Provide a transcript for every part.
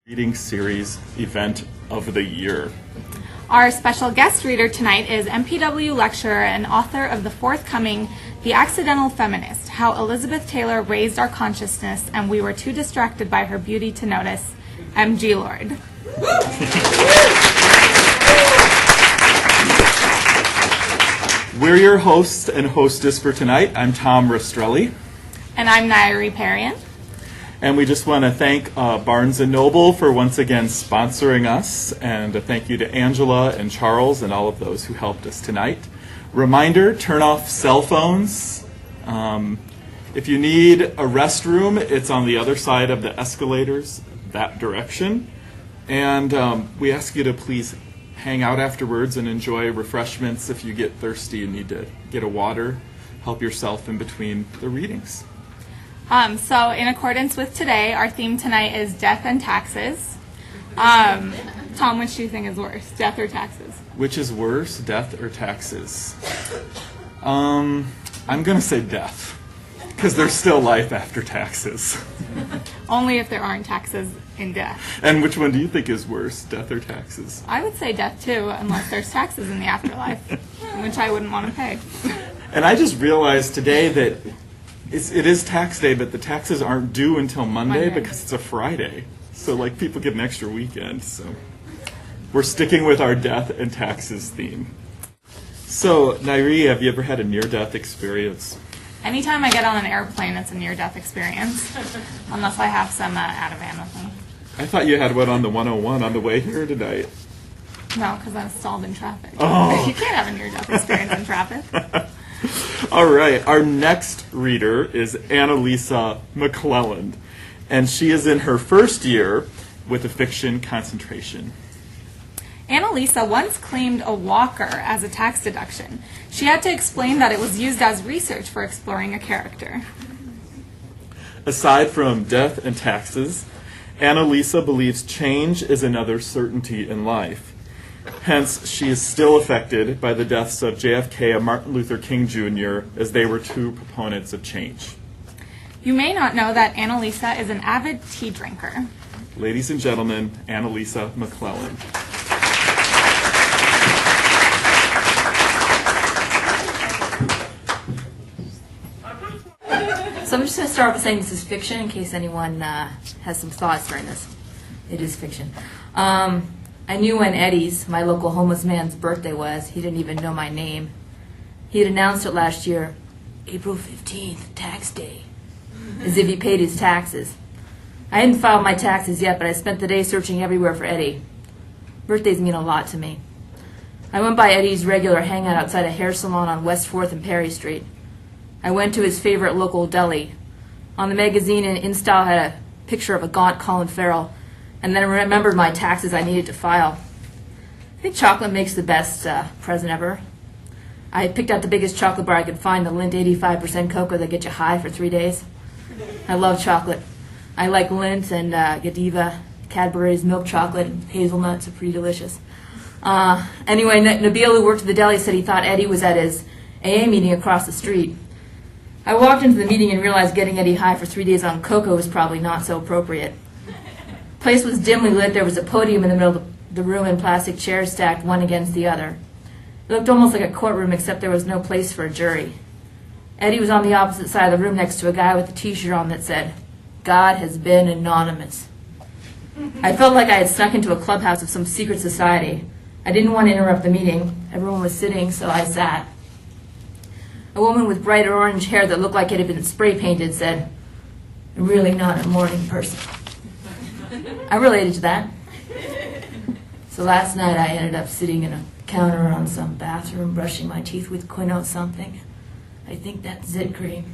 Reading series event of the year. Our special guest reader tonight is MPW lecturer and author of the forthcoming The Accidental Feminist, How Elizabeth Taylor Raised Our Consciousness and We Were Too Distracted by Her Beauty to Notice, M.G. Lord. We're your host and hostess for tonight. I'm Tom Rastrelli. And I'm Nairi Parian. And we just want to thank Barnes & Noble for once again sponsoring us, and a thank you to Angela and Charles and all of those who helped us tonight. Reminder, turn off cell phones. If you need a restroom, it's on the other side of the escalators, that direction. And we ask you to please hang out afterwards and enjoy refreshments. If you get thirsty and need to get a water, help yourself in between the readings. So in accordance with today, our theme tonight is death and taxes. Tom, which do you think is worse, death or taxes? Which is worse, death or taxes? I'm going to say death, because there's still life after taxes. Only if there aren't taxes in death. And which one do you think is worse, death or taxes? I would say death too, unless there's taxes in the afterlife, which I wouldn't want to pay. And I just realized today that it is tax day, but the taxes aren't due until Monday because it's a Friday. So like people get an extra weekend. So we're sticking with our death and taxes theme. So Nairi, have you ever had a near-death experience? Anytime I get on an airplane, it's a near-death experience, unless I have some Ativan with me. I thought you had one on the 101 on the way here tonight. No, because I was stalled in traffic. Oh. You can't have a near-death experience in traffic. All right, our next reader is Annalisa McClelland, and she is in her first year with a fiction concentration. Annalisa once claimed a walker as a tax deduction. She had to explain that it was used as research for exploring a character. Aside from death and taxes, Annalisa believes change is another certainty in life. Hence, she is still affected by the deaths of JFK and Martin Luther King Jr., as they were two proponents of change. You may not know that Annalisa is an avid tea drinker. Ladies and gentlemen, Annalisa McClelland. So I'm just going to start off by saying this is fiction in case anyone has some thoughts during this. It is fiction. I knew when Eddie's, my local homeless man's, birthday was. He didn't even know my name. He had announced it last year, April 15th, tax day, as if he paid his taxes. I hadn't filed my taxes yet, but I spent the day searching everywhere for Eddie. Birthdays mean a lot to me. I went by Eddie's regular hangout outside a hair salon on West 4th and Perry Street. I went to his favorite local deli. On the magazine and InStyle had a picture of a gaunt Colin Farrell, and then I remembered my taxes I needed to file. I think chocolate makes the best present ever. I picked out the biggest chocolate bar I could find, the Lindt 85% cocoa that gets you high for 3 days. I love chocolate. I like Lindt and Godiva, Cadbury's milk chocolate, and hazelnuts are pretty delicious. Anyway, Nabil, who worked at the deli, said he thought Eddie was at his AA meeting across the street. I walked into the meeting and realized getting Eddie high for 3 days on cocoa was probably not so appropriate. The place was dimly lit. There was a podium in the middle of the room and plastic chairs stacked one against the other. It looked almost like a courtroom, except there was no place for a jury. Eddie was on the opposite side of the room next to a guy with a t-shirt on that said, "God has been anonymous." I felt like I had snuck into a clubhouse of some secret society. I didn't want to interrupt the meeting. Everyone was sitting, so I sat. A woman with bright orange hair that looked like it had been spray painted said, "I'm really not a morning person." I related to that. So last night I ended up sitting in a counter on some bathroom brushing my teeth with Quino something. I think that's zit cream.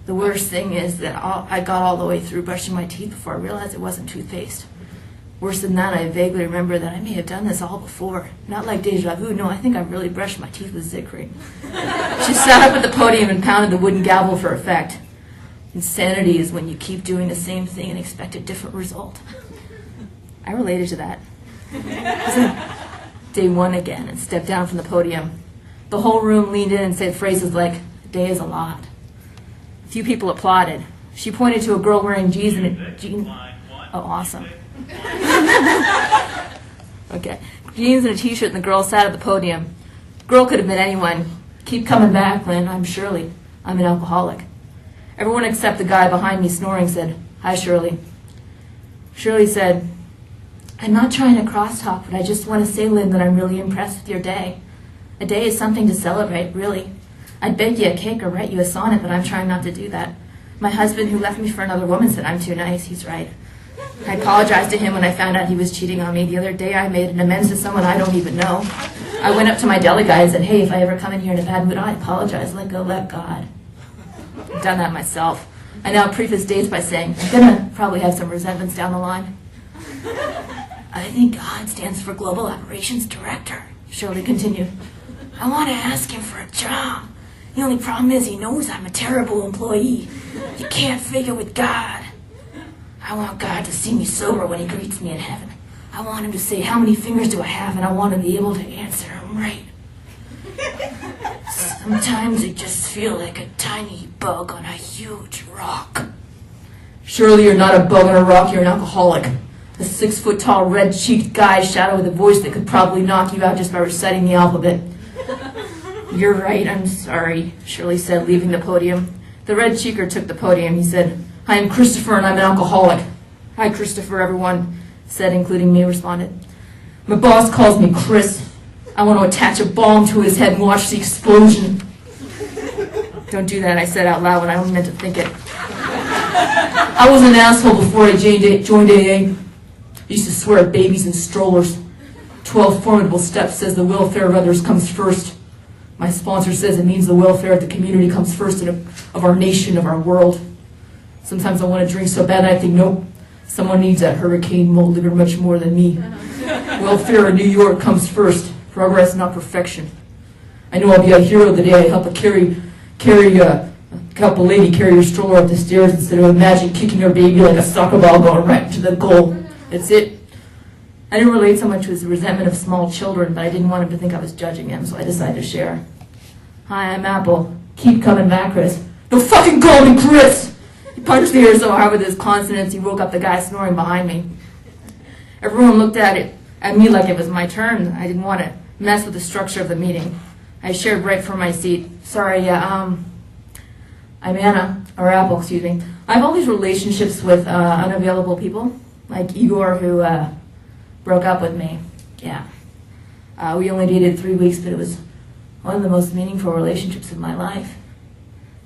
The worst thing is that I got all the way through brushing my teeth before I realized it wasn't toothpaste. Worse than that, I vaguely remember that I may have done this all before. Not like deja vu. No, I think I really brushed my teeth with zit cream. She sat up at the podium and pounded the wooden gavel for effect. Insanity is when you keep doing the same thing and expect a different result. I related to that. Day one again, and stepped down from the podium. The whole room leaned in and said phrases like, "A day is a lot." A few people applauded. She pointed to a girl wearing jeans and a jean. Oh, awesome. Okay. Jeans and a t-shirt and the girl sat at the podium. Girl could have been anyone. Keep coming back, Lynn. I'm Shirley. I'm an alcoholic. Everyone except the guy behind me snoring said, "Hi, Shirley." Shirley said, "I'm not trying to crosstalk, but I just want to say, Lynn, that I'm really impressed with your day. A day is something to celebrate, really. I'd bake you a cake or write you a sonnet, but I'm trying not to do that. My husband, who left me for another woman, said I'm too nice. He's right. I apologized to him when I found out he was cheating on me. The other day I made an amends to someone I don't even know. I went up to my deli guy and said, hey, if I ever come in here in a bad mood, I apologize. Let go, let God. I've done that myself. I now preface dates by saying, I'm going to probably have some resentments down the line. I think God stands for Global Operations Director, Shirley continued. I want to ask him for a job. The only problem is he knows I'm a terrible employee. You can't figure with God. I want God to see me sober when he greets me in heaven. I want him to say, how many fingers do I have? And I want to be able to answer him right. Sometimes I just feel like a tiny bug on a huge rock. Surely you're not a bug on a rock, you're an alcoholic. A 6-foot-tall, red-cheeked guy shouted with a voice that could probably knock you out just by reciting the alphabet. You're right, I'm sorry, Shirley said, leaving the podium. The red cheeker took the podium. He said, I am Christopher and I'm an alcoholic. Hi, Christopher, everyone said, including me, responded. My boss calls me Chris. I want to attach a bomb to his head and watch the explosion. Don't do that, I said out loud when I only meant to think it. I was an asshole before I joined AA. I used to swear at babies and strollers. 12 formidable steps says the welfare of others comes first. My sponsor says it means the welfare of the community comes first of our nation, of our world. Sometimes I want to drink so bad I think, nope, someone needs that hurricane mold liver much more than me. Welfare in New York comes first. Progress, not perfection. I know I'll be a hero the day I help help a lady carry her stroller up the stairs instead of imagine kicking her baby like a soccer ball going right to the goal. That's it. I didn't relate so much to his resentment of small children, but I didn't want him to think I was judging him, so I decided to share. Hi, I'm Apple. Keep coming back, Chris. Don't fucking call me Chris! He punched the air so hard with his consonants he woke up the guy snoring behind me. Everyone looked at me like it was my turn. I didn't want to mess with the structure of the meeting. I shared right from my seat. Sorry, I'm Anna, or Apple, excuse me. I have all these relationships with unavailable people, like Igor, who broke up with me. Yeah. We only dated 3 weeks, but it was one of the most meaningful relationships of my life.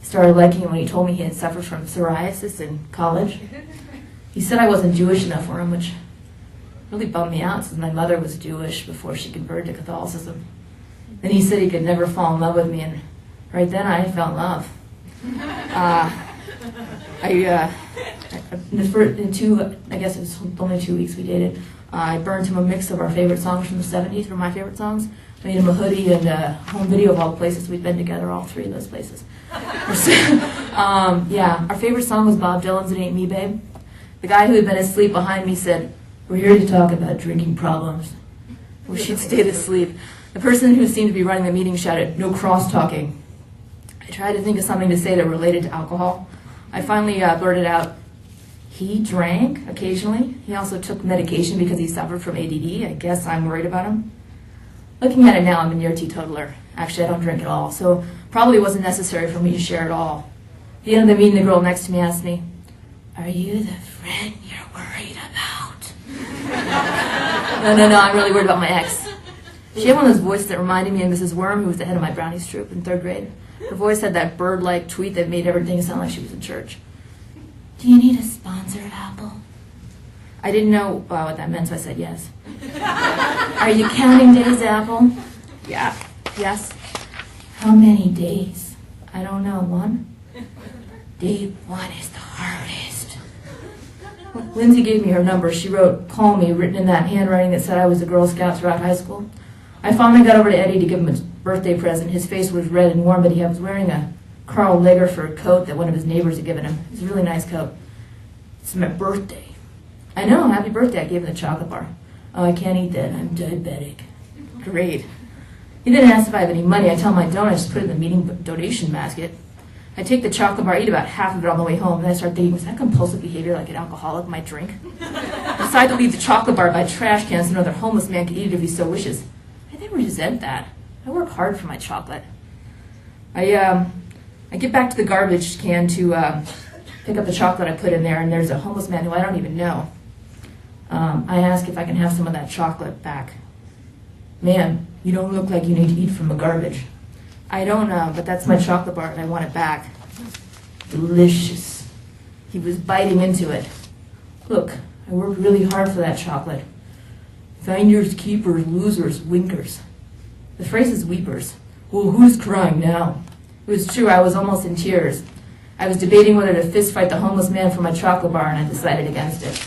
I started liking him when he told me he had suffered from psoriasis in college. He said I wasn't Jewish enough for him, which really bummed me out since my mother was Jewish before she converted to Catholicism. Then he said he could never fall in love with me, and right then I fell in love. I guess it was only 2 weeks we dated. I burned him a mix of our favorite songs from the 70s, were my favorite songs. I made him a hoodie and a home video of all the places we'd been together, all 3 of those places. Our favorite song was Bob Dylan's It Ain't Me, Babe. The guy who had been asleep behind me said, we're here to talk about drinking problems. Well, she'd stayed asleep. The person who seemed to be running the meeting shouted, no cross-talking. I tried to think of something to say that related to alcohol. I finally blurted out, he drank occasionally. He also took medication because he suffered from ADD. I guess I'm worried about him. Looking at it now, I'm a near teetotaler. Actually, I don't drink at all, so probably wasn't necessary for me to share it all. At the end of the meeting, the girl next to me asked me, are you the friend you're worried about? No, I'm really worried about my ex. She had one of those voices that reminded me of Mrs. Worm, who was the head of my brownies troop in 3rd grade. Her voice had that bird-like tweet that made everything sound like she was in church. Do you need a sponsor, Apple? I didn't know what that meant, so I said yes. Are you counting days, Apple? Yeah. Yes. How many days? I don't know. 1? Day 1 is the hardest. Lindsay gave me her number. She wrote, call me, written in that handwriting that said I was a Girl Scout throughout high school. I finally got over to Eddie to give him a birthday present. His face was red and warm, but he was wearing a Karl Lagerfeld coat that one of his neighbors had given him. It was a really nice coat. It's my birthday. I know, happy birthday. I gave him the chocolate bar. Oh, I can't eat that. I'm diabetic. Great. He then asked if I have any money. I tell him I don't. I just put it in the meeting donation basket. I take the chocolate bar, eat about half of it on the way home, then I start thinking, was that compulsive behavior like an alcoholic might drink? I decide to leave the chocolate bar by trash cans so another homeless man can eat it if he so wishes. I then resent that. I work hard for my chocolate. I get back to the garbage can to pick up the chocolate I put in there, and there's a homeless man who I don't even know. I ask if I can have some of that chocolate back. Man, you don't look like you need to eat from the garbage. I don't know, but that's my chocolate bar and I want it back. Delicious. He was biting into it. Look, I worked really hard for that chocolate. Finders, keepers, losers, winkers. The phrase is weepers. Well, who's crying now? It was true, I was almost in tears. I was debating whether to fist fight the homeless man for my chocolate bar, and I decided against it.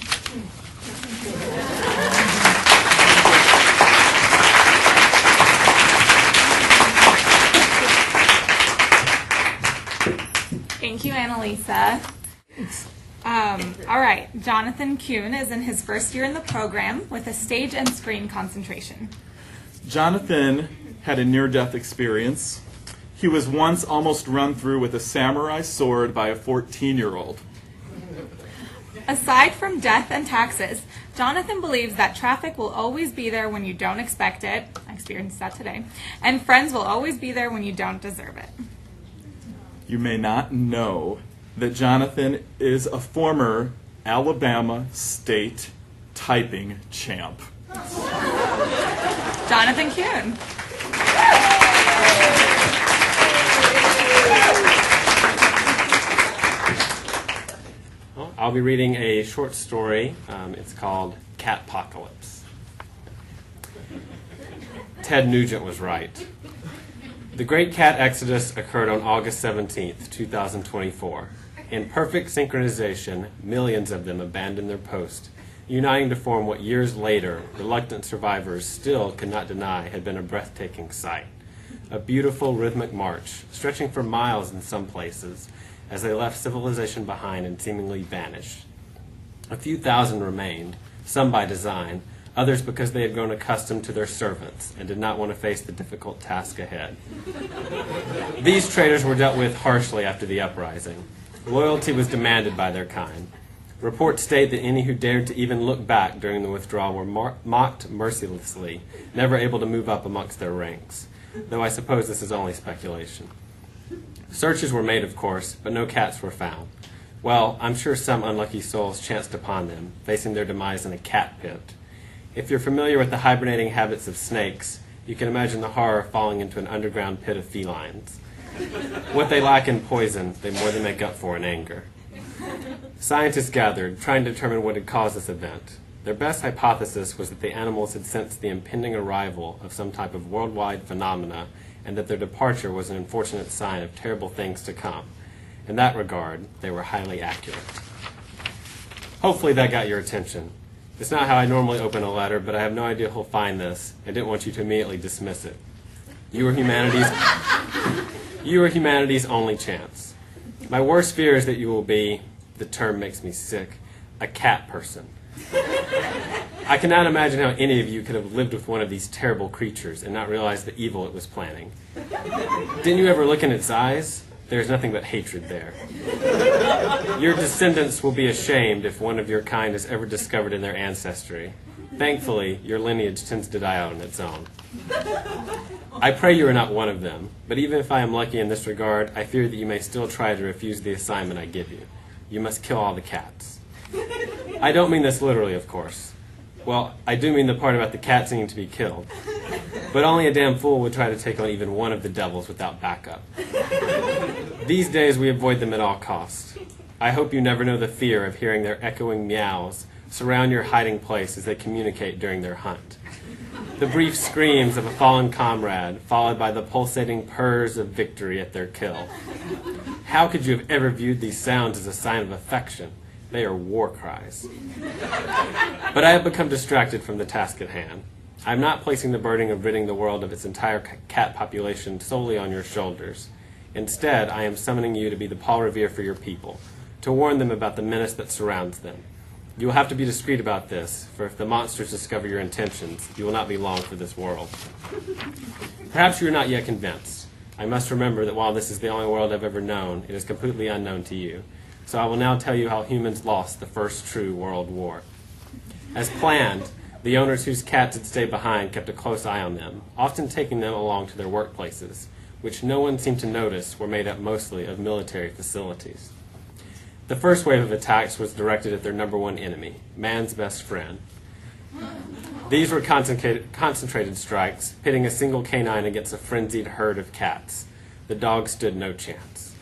Thank you, Annalisa. All right, Jonathan Kuhn is in his first year in the program with a stage and screen concentration. Jonathan had a near-death experience. He was once almost run through with a samurai sword by a 14-year-old. Aside from death and taxes, Jonathan believes that traffic will always be there when you don't expect it. I experienced that today. And friends will always be there when you don't deserve it. You may not know that Jonathan is a former Alabama state typing champ. Jonathan Kuhn. Well, I'll be reading a short story. It's called Catpocalypse. Ted Nugent was right. The Great Cat Exodus occurred on August 17th, 2024. In perfect synchronization, millions of them abandoned their post, uniting to form what years later reluctant survivors still could not deny had been a breathtaking sight. A beautiful rhythmic march, stretching for miles in some places, as they left civilization behind and seemingly vanished. A few thousand remained, some by design, others because they had grown accustomed to their servants and did not want to face the difficult task ahead. These traitors were dealt with harshly after the uprising. Loyalty was demanded by their kind. Reports state that any who dared to even look back during the withdrawal were mocked mercilessly, never able to move up amongst their ranks, though I suppose this is only speculation. Searches were made, of course, but no cats were found. Well, I'm sure some unlucky souls chanced upon them, facing their demise in a cat pit. If you're familiar with the hibernating habits of snakes, you can imagine the horror of falling into an underground pit of felines. What they lack in poison, they more than make up for in anger. Scientists gathered, trying to determine what had caused this event. Their best hypothesis was that the animals had sensed the impending arrival of some type of worldwide phenomena, and that their departure was an unfortunate sign of terrible things to come. In that regard, they were highly accurate. Hopefully that got your attention. It's not how I normally open a letter, but I have no idea who'll find this, and didn't want you to immediately dismiss it. You are humanity's only chance. My worst fear is that you will be, the term makes me sick, a cat person. I cannot imagine how any of you could have lived with one of these terrible creatures and not realize the evil it was planning. Didn't you ever look in its eyes? There's nothing but hatred there. Your descendants will be ashamed if one of your kind is ever discovered in their ancestry. Thankfully, your lineage tends to die out on its own. I pray you are not one of them, but even if I am lucky in this regard, I fear that you may still try to refuse the assignment I give you. You must kill all the cats. I don't mean this literally, of course. Well, I do mean the part about the cats needing to be killed. But only a damn fool would try to take on even one of the devils without backup. These days we avoid them at all costs. I hope you never know the fear of hearing their echoing meows surround your hiding place as they communicate during their hunt. The brief screams of a fallen comrade, followed by the pulsating purrs of victory at their kill. How could you have ever viewed these sounds as a sign of affection? They are war cries. But I have become distracted from the task at hand. I am not placing the burden of ridding the world of its entire cat population solely on your shoulders. Instead, I am summoning you to be the Paul Revere for your people, to warn them about the menace that surrounds them. You will have to be discreet about this, for if the monsters discover your intentions, you will not be long for this world. Perhaps you are not yet convinced. I must remember that while this is the only world I've ever known, it is completely unknown to you. So I will now tell you how humans lost the first true world war. As planned, the owners whose cats had stayed behind kept a close eye on them, often taking them along to their workplaces, which no one seemed to notice were made up mostly of military facilities. The first wave of attacks was directed at their number one enemy, man's best friend. These were concentrated strikes, pitting a single canine against a frenzied herd of cats. The dog stood no chance.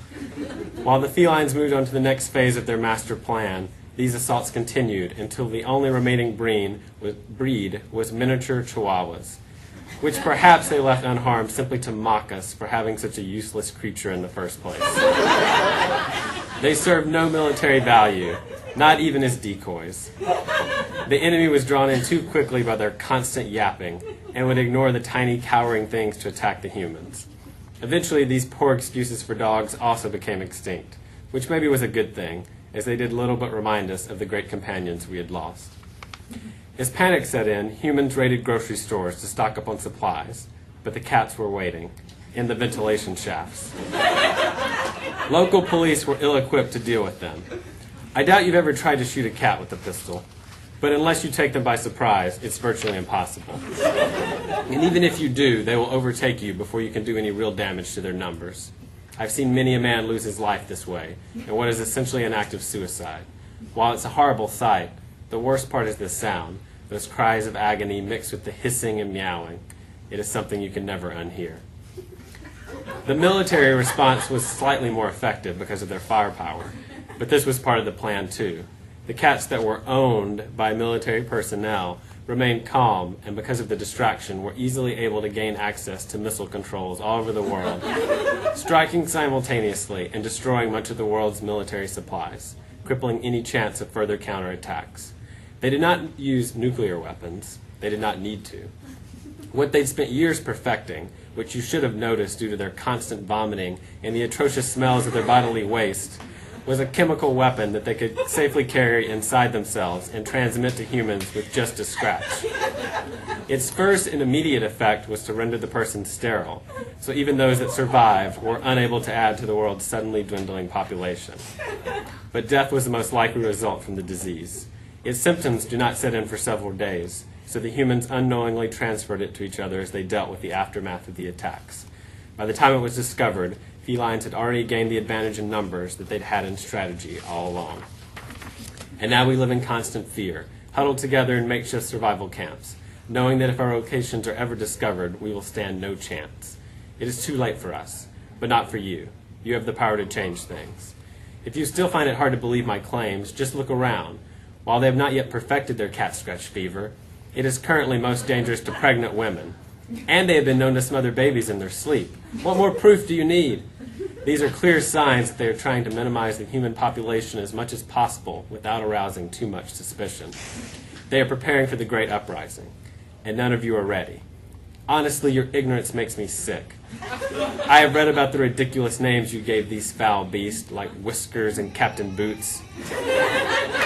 While the felines moved on to the next phase of their master plan, these assaults continued until the only remaining breed was miniature chihuahuas, which perhaps they left unharmed simply to mock us for having such a useless creature in the first place. They served no military value, not even as decoys. The enemy was drawn in too quickly by their constant yapping and would ignore the tiny cowering things to attack the humans. Eventually, these poor excuses for dogs also became extinct, which maybe was a good thing, as they did little but remind us of the great companions we had lost. As panic set in, humans raided grocery stores to stock up on supplies, but the cats were waiting in the ventilation shafts. Local police were ill-equipped to deal with them. I doubt you've ever tried to shoot a cat with a pistol, but unless you take them by surprise, it's virtually impossible. And even if you do, they will overtake you before you can do any real damage to their numbers. I've seen many a man lose his life this way, in what is essentially an act of suicide. While it's a horrible sight, the worst part is the sound, those cries of agony mixed with the hissing and meowing. It is something you can never unhear. The military response was slightly more effective because of their firepower, but this was part of the plan too. The cats that were owned by military personnel remained calm, and because of the distraction, were easily able to gain access to missile controls all over the world, striking simultaneously and destroying much of the world's military supplies, crippling any chance of further counterattacks. They did not use nuclear weapons. They did not need to. What they'd spent years perfecting, which you should have noticed due to their constant vomiting and the atrocious smells of their bodily waste, was a chemical weapon that they could safely carry inside themselves and transmit to humans with just a scratch. Its first and immediate effect was to render the person sterile, so even those that survived were unable to add to the world's suddenly dwindling population. But death was the most likely result from the disease. Its symptoms do not set in for several days, so the humans unknowingly transferred it to each other as they dealt with the aftermath of the attacks. By the time it was discovered, felines had already gained the advantage in numbers that they'd had in strategy all along. And now we live in constant fear, huddled together in makeshift survival camps, knowing that if our locations are ever discovered, we will stand no chance. It is too late for us, but not for you. You have the power to change things. If you still find it hard to believe my claims, just look around. While they have not yet perfected their cat scratch fever, it is currently most dangerous to pregnant women. And they have been known to smother babies in their sleep. What more proof do you need? These are clear signs that they are trying to minimize the human population as much as possible without arousing too much suspicion. They are preparing for the great uprising, and none of you are ready. Honestly, your ignorance makes me sick. I have read about the ridiculous names you gave these foul beasts, like Whiskers and Captain Boots.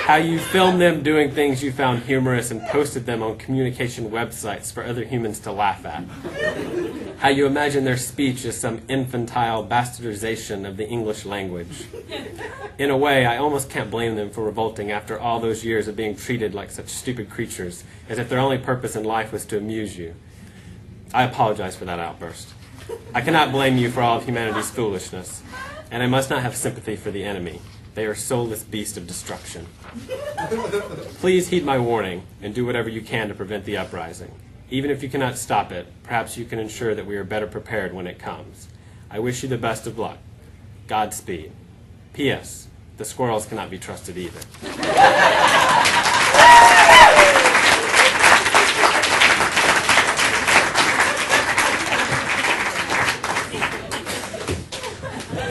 How you filmed them doing things you found humorous and posted them on communication websites for other humans to laugh at. How you imagine their speech as some infantile bastardization of the English language. In a way, I almost can't blame them for revolting after all those years of being treated like such stupid creatures, as if their only purpose in life was to amuse you. I apologize for that outburst. I cannot blame you for all of humanity's foolishness, and I must not have sympathy for the enemy. They are soulless beasts of destruction. Please heed my warning and do whatever you can to prevent the uprising. Even if you cannot stop it, perhaps you can ensure that we are better prepared when it comes. I wish you the best of luck. Godspeed. P.S. The squirrels cannot be trusted either.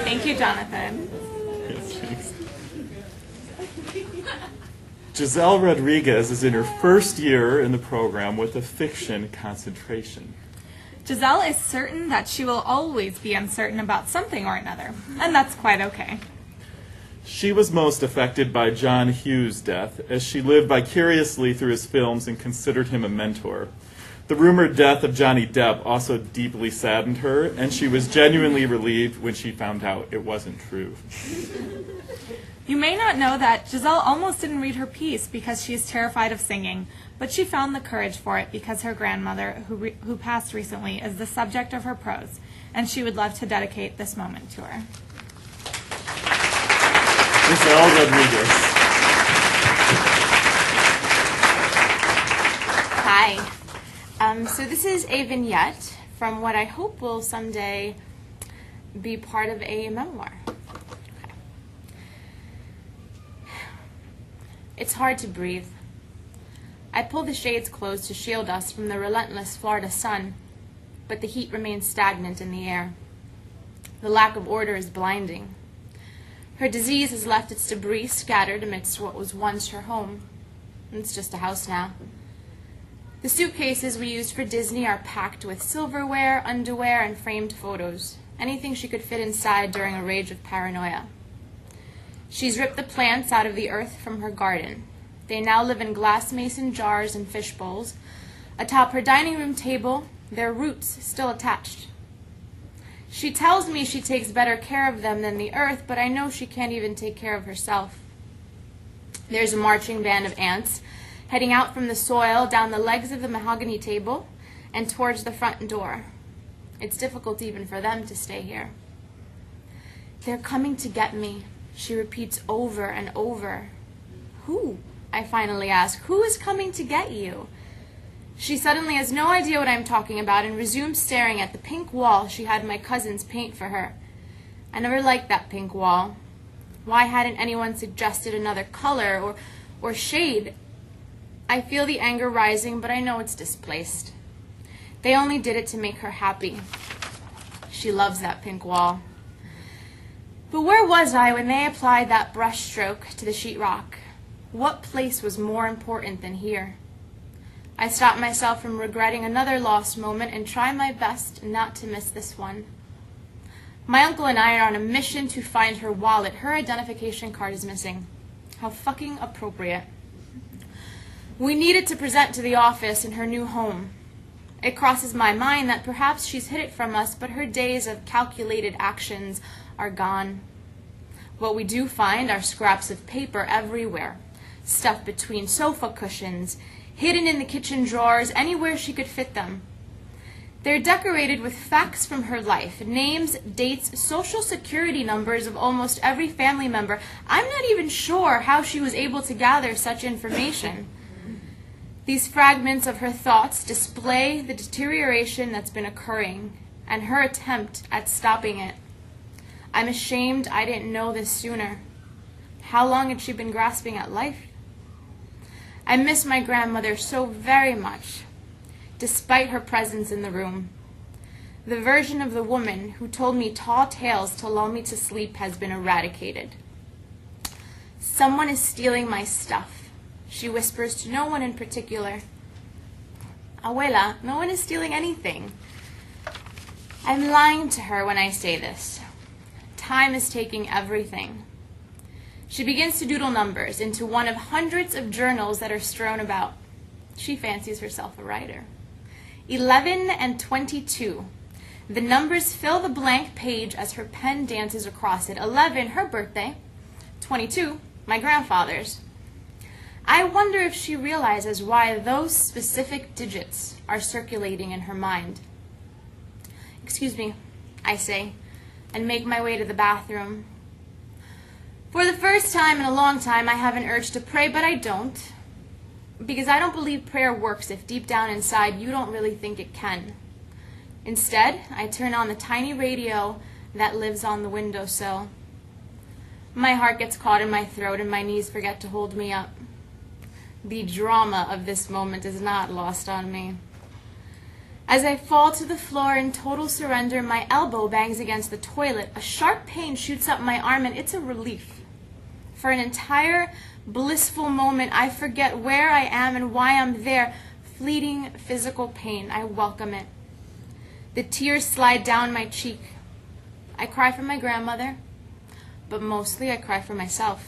Thank you, Jonathan. Giselle Rodriguez is in her first year in the program with a fiction concentration. Giselle is certain that she will always be uncertain about something or another, and that's quite okay. She was most affected by John Hughes' death, as she lived vicariously through his films and considered him a mentor. The rumored death of Johnny Depp also deeply saddened her, and she was genuinely relieved when she found out it wasn't true. You may not know that Giselle almost didn't read her piece because she is terrified of singing, but she found the courage for it because her grandmother, who passed recently, is the subject of her prose, and she would love to dedicate this moment to her. Giselle Rodriguez. Hi. So this is a vignette from what I hope will someday be part of a memoir. Okay. It's hard to breathe. I pull the shades closed to shield us from the relentless Florida sun, but the heat remains stagnant in the air. The lack of order is blinding. Her disease has left its debris scattered amidst what was once her home. It's just a house now. The suitcases we used for Disney are packed with silverware, underwear, and framed photos. Anything she could fit inside during a rage of paranoia. She's ripped the plants out of the earth from her garden. They now live in glass mason jars and fish bowls. Atop her dining room table, their roots still attached. She tells me she takes better care of them than the earth, but I know she can't even take care of herself. There's a marching band of ants heading out from the soil down the legs of the mahogany table and towards the front door. It's difficult even for them to stay here. They're coming to get me, she repeats over and over. Who? I finally ask. Who is coming to get you? She suddenly has no idea what I'm talking about and resumes staring at the pink wall she had my cousins paint for her. I never liked that pink wall. Why hadn't anyone suggested another color or shade? I feel the anger rising, but I know it's displaced. They only did it to make her happy. She loves that pink wall. But where was I when they applied that brush stroke to the sheetrock? What place was more important than here? I stop myself from regretting another lost moment and try my best not to miss this one. My uncle and I are on a mission to find her wallet. Her identification card is missing. How fucking appropriate. We need it to present to the office in her new home. It crosses my mind that perhaps she's hid it from us, but her days of calculated actions are gone. What we do find are scraps of paper everywhere, stuffed between sofa cushions, hidden in the kitchen drawers, anywhere she could fit them. They're decorated with facts from her life, names, dates, social security numbers of almost every family member. I'm not even sure how she was able to gather such information. These fragments of her thoughts display the deterioration that's been occurring and her attempt at stopping it. I'm ashamed I didn't know this sooner. How long had she been grasping at life? I miss my grandmother so very much, despite her presence in the room. The version of the woman who told me tall tales to lull me to sleep has been eradicated. Someone is stealing my stuff. She whispers to no one in particular. Abuela, no one is stealing anything. I'm lying to her when I say this. Time is taking everything. She begins to doodle numbers into one of hundreds of journals that are strewn about. She fancies herself a writer. 11 and 22. The numbers fill the blank page as her pen dances across it. 11, her birthday. 22, my grandfather's. I wonder if she realizes why those specific digits are circulating in her mind. Excuse me, I say, and make my way to the bathroom. For the first time in a long time, I have an urge to pray, but I don't. Because I don't believe prayer works if deep down inside you don't really think it can. Instead, I turn on the tiny radio that lives on the windowsill. My heart gets caught in my throat and my knees forget to hold me up. The drama of this moment is not lost on me. As I fall to the floor in total surrender, my elbow bangs against the toilet. A sharp pain shoots up my arm, and it's a relief. For an entire blissful moment, I forget where I am and why I'm there. Fleeting physical pain, I welcome it. The tears slide down my cheek. I cry for my grandmother, but mostly I cry for myself.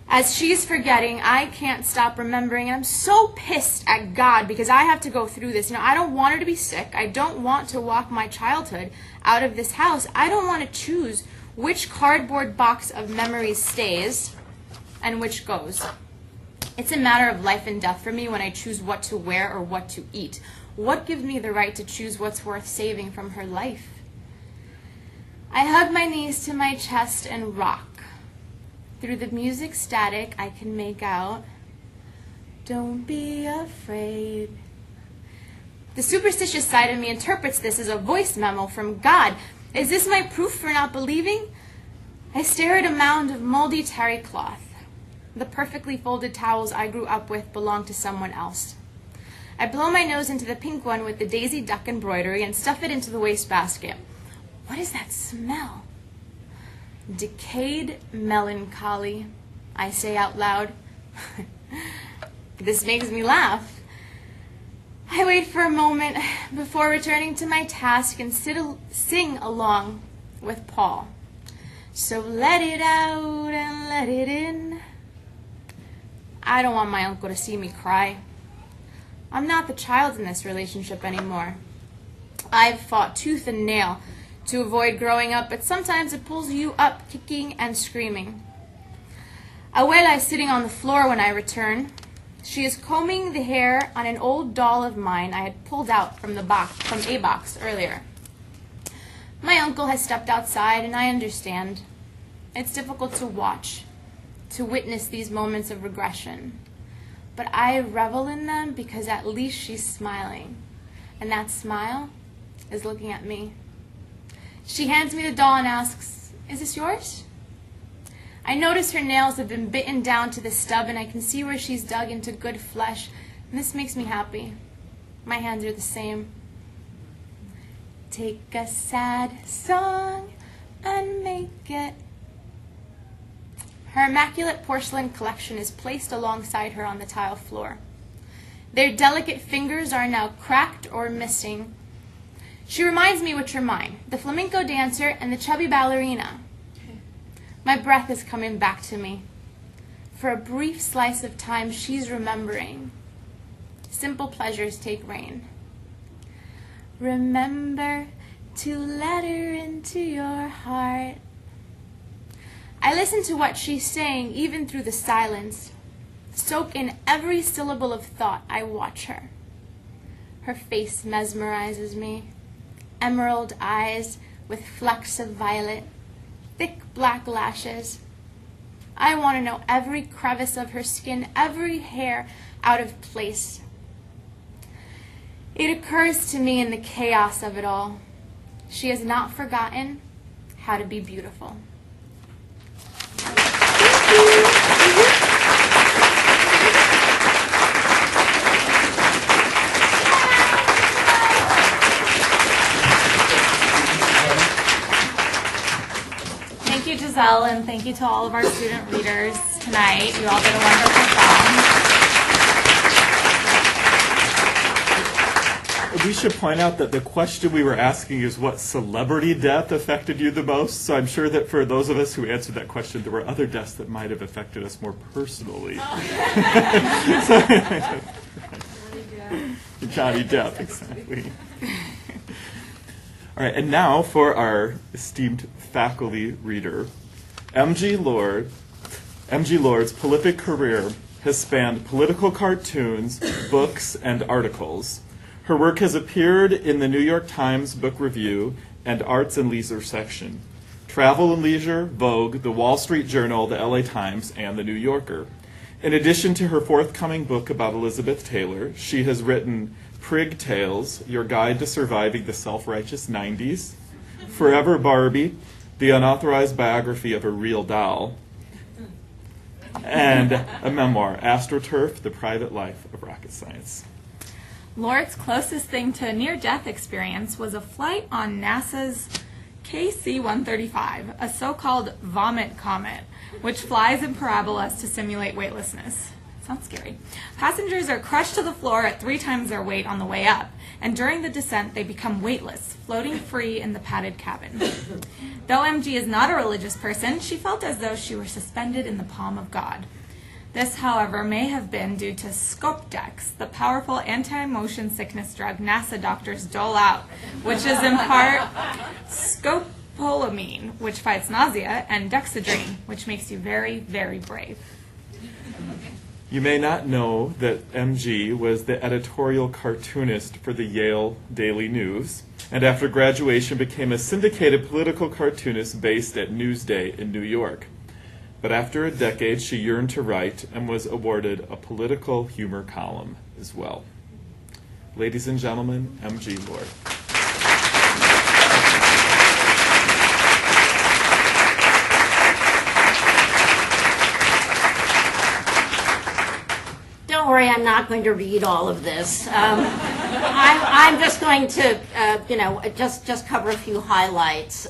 As she's forgetting, I can't stop remembering, and I'm so pissed at God because I have to go through this. I don't want her to be sick. I don't want to walk my childhood out of this house. I don't want to choose which cardboard box of memories stays and which goes. It's a matter of life and death for me when I choose what to wear or what to eat. What gives me the right to choose what's worth saving from her life? I hug my knees to my chest and rock. Through the music static, I can make out, "Don't be afraid." The superstitious side of me interprets this as a voice memo from God. Is this my proof for not believing? I stare at a mound of moldy terry cloth. The perfectly folded towels I grew up with belong to someone else. I blow my nose into the pink one with the daisy duck embroidery and stuff it into the wastebasket. What is that smell? Decayed melancholy, I say out loud. This makes me laugh. I wait for a moment before returning to my task and sing along with Paul. So let it out and let it in. I don't want my uncle to see me cry. I'm not the child in this relationship anymore. I've fought tooth and nail to avoid growing up, but sometimes it pulls you up kicking and screaming. Abuela is sitting on the floor when I return. She is combing the hair on an old doll of mine I had pulled out from a box earlier. My uncle has stepped outside, and I understand. It's difficult to watch, to witness these moments of regression. But I revel in them because at least she's smiling, and that smile is looking at me. She hands me the doll and asks, "Is this yours?" I notice her nails have been bitten down to the stub, and I can see where she's dug into good flesh, and this makes me happy. My hands are the same. Take a sad song and make it. Her immaculate porcelain collection is placed alongside her on the tile floor. Their delicate fingers are now cracked or missing. She reminds me which are mine, the flamenco dancer and the chubby ballerina. My breath is coming back to me. For a brief slice of time, she's remembering. Simple pleasures take reign. Remember to let her into your heart. I listen to what she's saying, even through the silence. Soak in every syllable of thought. I watch her. Her face mesmerizes me. Emerald eyes with flecks of violet, thick black lashes. I want to know every crevice of her skin, every hair out of place. It occurs to me in the chaos of it all. She has not forgotten how to be beautiful. Thank you, Giselle, and thank you to all of our student readers tonight. You all did a wonderful job. We should point out that the question we were asking is what celebrity death affected you the most. So I'm sure that for those of us who answered that question, there were other deaths that might have affected us more personally. Johnny Depp, exactly. All right, and now for our esteemed faculty reader. M.G. Lord's prolific career has spanned political cartoons, books, and articles. Her work has appeared in the New York Times Book Review and Arts and Leisure section, Travel and Leisure, Vogue, the Wall Street Journal, the LA Times, and the New Yorker. In addition to her forthcoming book about Elizabeth Taylor, she has written Prig Tales, Your Guide to Surviving the Self-Righteous 90s, Forever Barbie, the Unauthorized Biography of a Real Doll, and a memoir, Astro Turf, The Private Life of Rocket Science. Lord's closest thing to a near-death experience was a flight on NASA's KC-135, a so-called vomit comet, which flies in parabolas to simulate weightlessness. Sounds scary. Passengers are crushed to the floor at 3 times their weight on the way up, and during the descent they become weightless, floating free in the padded cabin. Though MG is not a religious person, she felt as though she were suspended in the palm of God. This, however, may have been due to Scopedex, the powerful anti-motion sickness drug NASA doctors dole out, which is in part scopolamine, which fights nausea, and dexedrine, which makes you very, very brave. You may not know that MG was the editorial cartoonist for the Yale Daily News, and after graduation became a syndicated political cartoonist based at Newsday in New York. But after a decade, she yearned to write and was awarded a political humor column as well. Ladies and gentlemen, MG Lord. Don't worry, I'm not going to read all of this. I'm just going to, just cover a few highlights.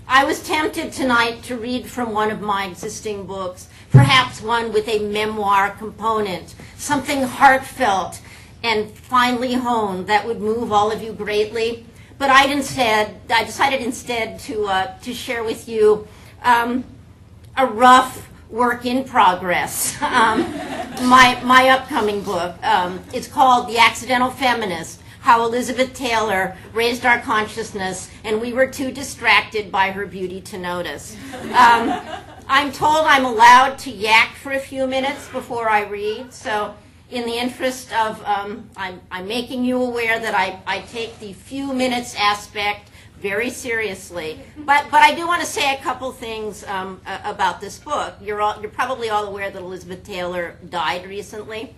I was tempted tonight to read from one of my existing books, perhaps one with a memoir component, something heartfelt and finely honed that would move all of you greatly. But I decided instead to share with you a rough work in progress. My upcoming book. It's called The Accidental Feminist, How Elizabeth Taylor Raised Our Consciousness and We Were Too Distracted by Her Beauty to Notice. I'm told I'm allowed to yak for a few minutes before I read, so in the interest of, I'm making you aware that I take the few minutes aspect very seriously. But I do want to say a couple things about this book. You're probably all aware that Elizabeth Taylor died recently.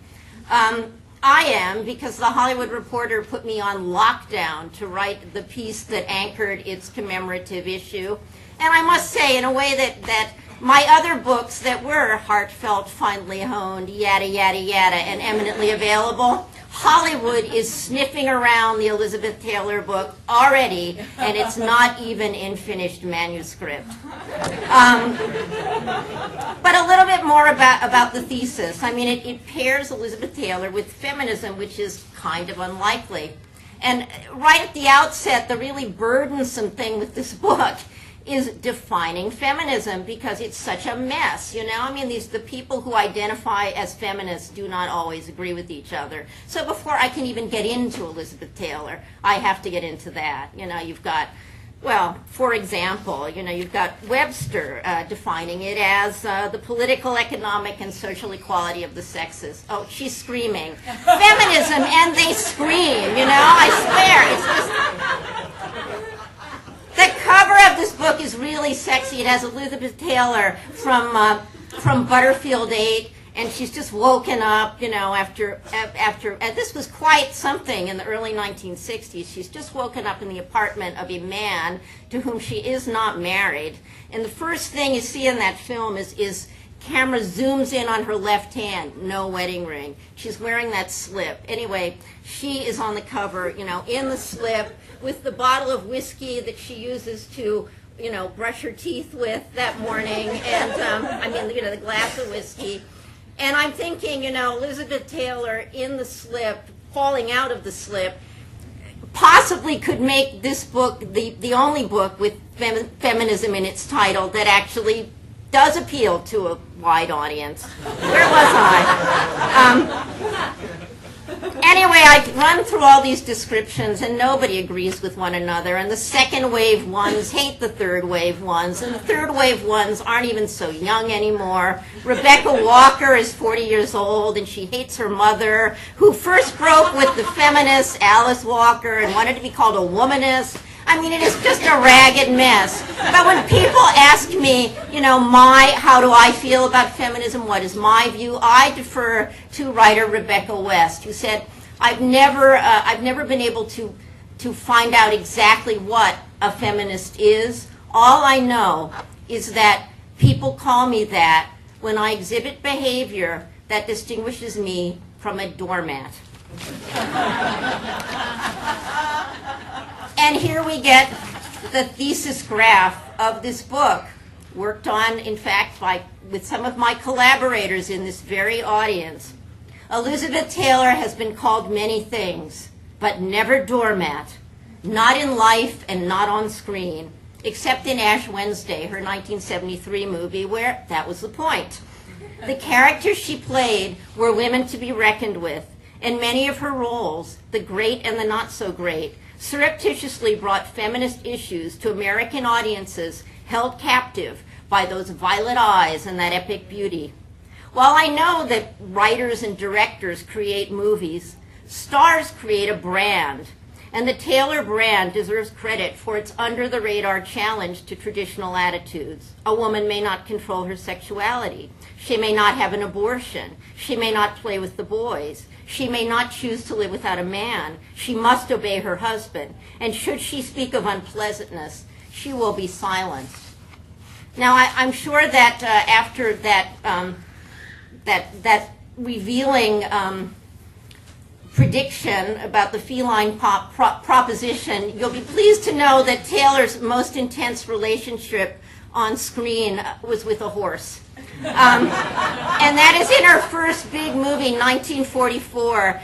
I am, because the Hollywood Reporter put me on lockdown to write the piece that anchored its commemorative issue. And I must say, in a way that my other books that were heartfelt, finely honed, yada, yada, yada, and eminently available, Hollywood is sniffing around the Elizabeth Taylor book already, and it's not even in finished manuscript. But a little bit more about the thesis. I mean, it pairs Elizabeth Taylor with feminism, which is kind of unlikely. And right at the outset, the really burdensome thing with this book is defining feminism, because it's such a mess, you know? I mean, the people who identify as feminists do not always agree with each other. So before I can even get into Elizabeth Taylor, I have to get into that. You know, you've got, well, for example, you know, you've got Webster defining it as the political, economic, and social equality of the sexes. Oh, she's screaming. Feminism, and they scream, you know? I swear, it's just... The cover of this book is really sexy. It has Elizabeth Taylor from Butterfield 8, and she's just woken up, you know, after and this was quite something in the early 1960s. She's just woken up in the apartment of a man to whom she is not married. And the first thing you see in that film is camera zooms in on her left hand, no wedding ring. She's wearing that slip. Anyway, she is on the cover, you know, in the slip, with the bottle of whiskey that she uses to, you know, brush her teeth with that morning, and you know, the glass of whiskey. And I'm thinking, you know, Elizabeth Taylor in the slip, falling out of the slip, possibly could make this book the only book with feminism in its title that actually does appeal to a wide audience. Where was I? Anyway, I run through all these descriptions, and nobody agrees with one another. And the second wave ones hate the third wave ones, and the third wave ones aren't even so young anymore. Rebecca Walker is 40 years old, and she hates her mother, who first broke with the feminist Alice Walker and wanted to be called a womanist. I mean, it is just a ragged mess. But when people ask me, you know, how do I feel about feminism, what is my view, I defer to writer Rebecca West, who said, I've never been able to find out exactly what a feminist is. All I know is that people call me that when I exhibit behavior that distinguishes me from a doormat. And here we get the thesis graph of this book, worked on, in fact, with some of my collaborators in this very audience. Elizabeth Taylor has been called many things, but never doormat, not in life and not on screen, except in Ash Wednesday, her 1973 movie, where that was the point. The characters she played were women to be reckoned with, and many of her roles, the great and the not so great, surreptitiously brought feminist issues to American audiences held captive by those violet eyes and that epic beauty. While I know that writers and directors create movies, stars create a brand, and the Taylor brand deserves credit for its under-the-radar challenge to traditional attitudes. A woman may not control her sexuality. She may not have an abortion. She may not play with the boys. She may not choose to live without a man. She must obey her husband. And should she speak of unpleasantness, she will be silenced. Now, I'm sure that after that revealing prediction about the feline proposition, you'll be pleased to know that Taylor's most intense relationship on screen was with a horse. And that is in her first big movie, 1944.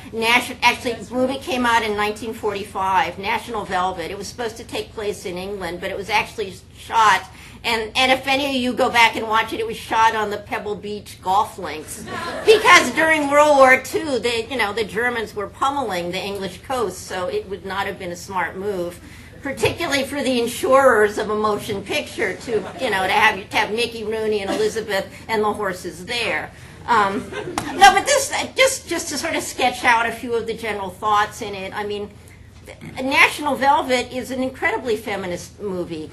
Actually, the movie came out in 1945, National Velvet. It was supposed to take place in England, but it was actually shot. And if any of you go back and watch it, it was shot on the Pebble Beach golf links. Because during World War II, the Germans were pummeling the English coast, so it would not have been a smart move, particularly for the insurers of a motion picture to have Mickey Rooney and Elizabeth and the horses there. No, but this, just to sort of sketch out a few of the general thoughts in it, I mean, National Velvet is an incredibly feminist movie.